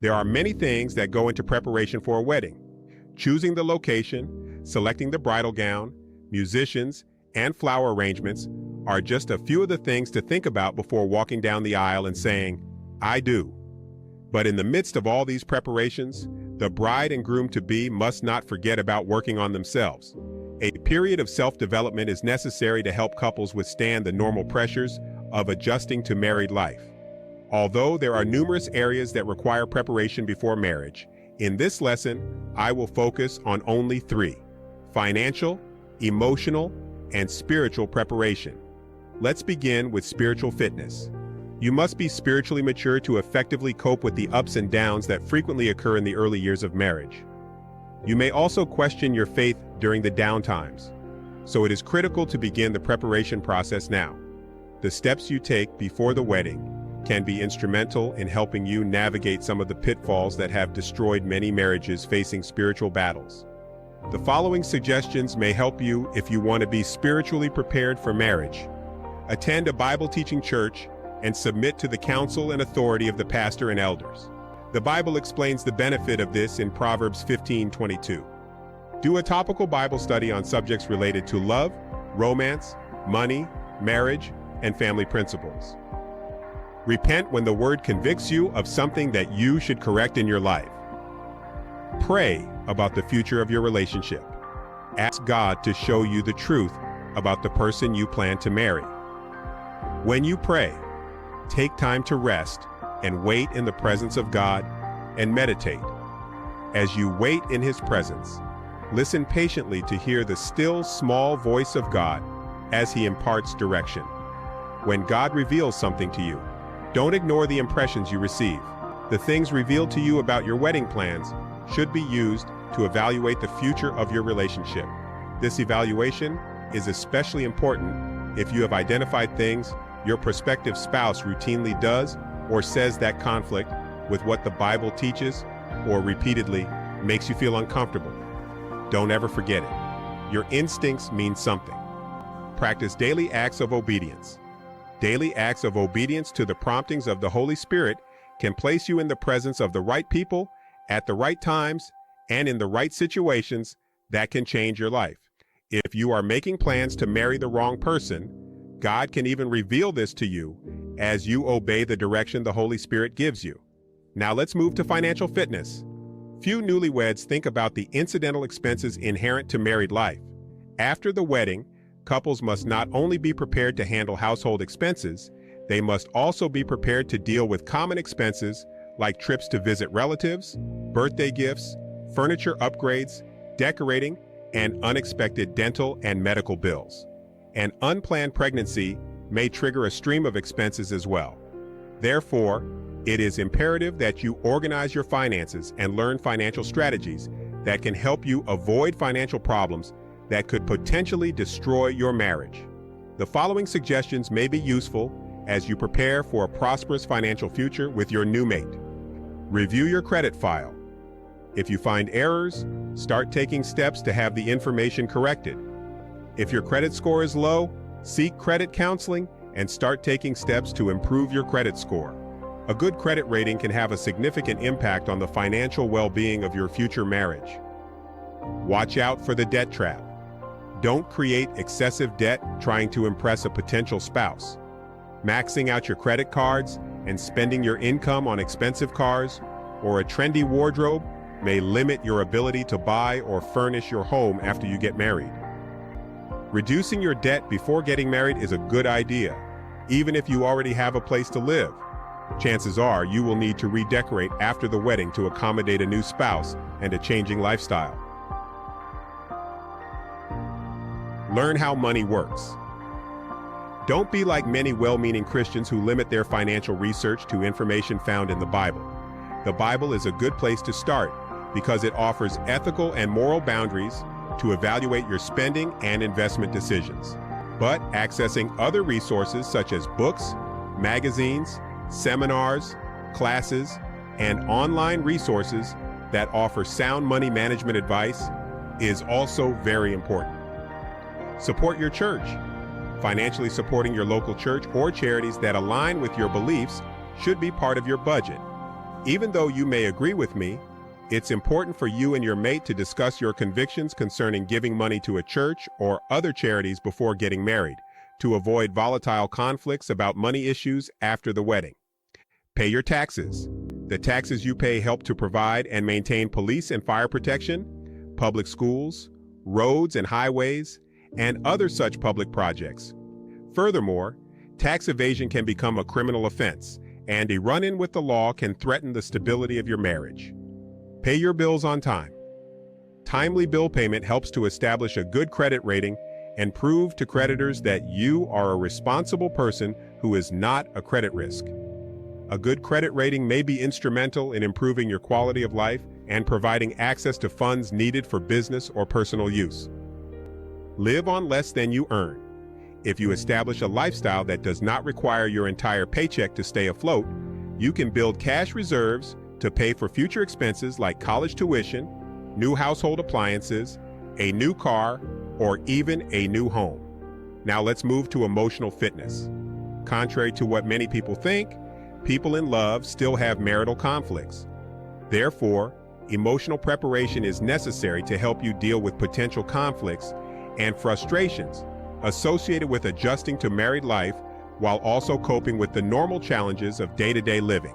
There are many things that go into preparation for a wedding. Choosing the location, selecting the bridal gown, musicians, and flower arrangements are just a few of the things to think about before walking down the aisle and saying, "I do." But in the midst of all these preparations, the bride and groom-to-be must not forget about working on themselves. A period of self-development is necessary to help couples withstand the normal pressures of adjusting to married life. Although there are numerous areas that require preparation before marriage, in this lesson, I will focus on only three: financial, emotional, and spiritual preparation. Let's begin with spiritual fitness. You must be spiritually mature to effectively cope with the ups and downs that frequently occur in the early years of marriage. You may also question your faith during the downtimes, so it is critical to begin the preparation process now. The steps you take before the wedding can be instrumental in helping you navigate some of the pitfalls that have destroyed many marriages facing spiritual battles. The following suggestions may help you if you want to be spiritually prepared for marriage. Attend a Bible-teaching church and submit to the counsel and authority of the pastor and elders. The Bible explains the benefit of this in Proverbs 15:22. Do a topical Bible study on subjects related to love, romance, money, marriage, and family principles. Repent when the word convicts you of something that you should correct in your life. Pray about the future of your relationship. Ask God to show you the truth about the person you plan to marry. When you pray, take time to rest and wait in the presence of God and meditate. As you wait in His presence, listen patiently to hear the still small voice of God as He imparts direction. When God reveals something to you, don't ignore the impressions you receive. The things revealed to you about your wedding plans should be used to evaluate the future of your relationship. This evaluation is especially important if you have identified things your prospective spouse routinely does or says that conflict with what the Bible teaches or repeatedly makes you feel uncomfortable. Don't ever forget it. Your instincts mean something. Practice daily acts of obedience. Daily acts of obedience to the promptings of the Holy Spirit can place you in the presence of the right people at the right times and in the right situations that can change your life. If you are making plans to marry the wrong person, God can even reveal this to you as you obey the direction the Holy Spirit gives you. Now let's move to financial fitness. Few newlyweds think about the incidental expenses inherent to married life. After the wedding, couples must not only be prepared to handle household expenses, they must also be prepared to deal with common expenses like trips to visit relatives, birthday gifts, furniture upgrades, decorating, and unexpected dental and medical bills. An unplanned pregnancy may trigger a stream of expenses as well. Therefore, it is imperative that you organize your finances and learn financial strategies that can help you avoid financial problems that could potentially destroy your marriage. The following suggestions may be useful as you prepare for a prosperous financial future with your new mate. Review your credit file. If you find errors, start taking steps to have the information corrected. If your credit score is low, seek credit counseling and start taking steps to improve your credit score. A good credit rating can have a significant impact on the financial well-being of your future marriage. Watch out for the debt trap. Don't create excessive debt trying to impress a potential spouse. Maxing out your credit cards and spending your income on expensive cars or a trendy wardrobe may limit your ability to buy or furnish your home after you get married. Reducing your debt before getting married is a good idea, even if you already have a place to live. Chances are you will need to redecorate after the wedding to accommodate a new spouse and a changing lifestyle. Learn how money works. Don't be like many well-meaning Christians who limit their financial research to information found in the Bible. The Bible is a good place to start because it offers ethical and moral boundaries to evaluate your spending and investment decisions. But accessing other resources such as books, magazines, seminars, classes, and online resources that offer sound money management advice is also very important. Support your church. Financially supporting your local church or charities that align with your beliefs should be part of your budget. Even though you may agree with me, it's important for you and your mate to discuss your convictions concerning giving money to a church or other charities before getting married, to avoid volatile conflicts about money issues after the wedding. Pay your taxes. The taxes you pay help to provide and maintain police and fire protection, public schools, roads and highways, and other such public projects. Furthermore, tax evasion can become a criminal offense, and a run-in with the law can threaten the stability of your marriage. Pay your bills on time. Timely bill payment helps to establish a good credit rating and prove to creditors that you are a responsible person who is not a credit risk. A good credit rating may be instrumental in improving your quality of life and providing access to funds needed for business or personal use. Live on less than you earn. If you establish a lifestyle that does not require your entire paycheck to stay afloat, you can build cash reserves to pay for future expenses like college tuition, new household appliances, a new car, or even a new home. Now let's move to emotional fitness. Contrary to what many people think, people in love still have marital conflicts. Therefore, emotional preparation is necessary to help you deal with potential conflicts and frustrations associated with adjusting to married life while also coping with the normal challenges of day-to-day living.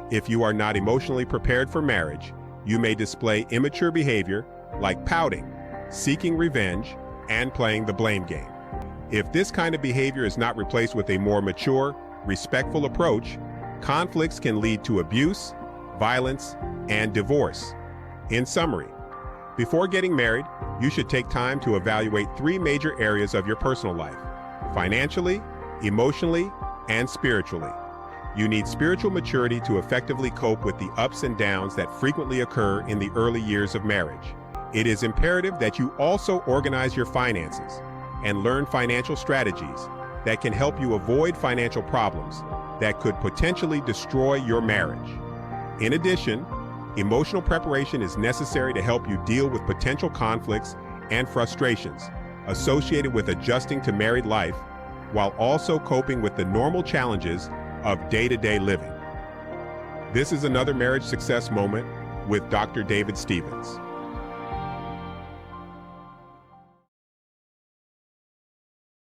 If you are not emotionally prepared for marriage, you may display immature behavior like pouting, seeking revenge, and playing the blame game. If this kind of behavior is not replaced with a more mature, respectful approach, conflicts can lead to abuse, violence, and divorce. In summary, before getting married, you should take time to evaluate 3 major areas of your personal life: financially, emotionally, and spiritually. You need spiritual maturity to effectively cope with the ups and downs that frequently occur in the early years of marriage. It is imperative that you also organize your finances and learn financial strategies that can help you avoid financial problems that could potentially destroy your marriage. In addition, emotional preparation is necessary to help you deal with potential conflicts and frustrations associated with adjusting to married life, while also coping with the normal challenges of day-to-day living. This is another marriage success moment with Dr. David Stevens.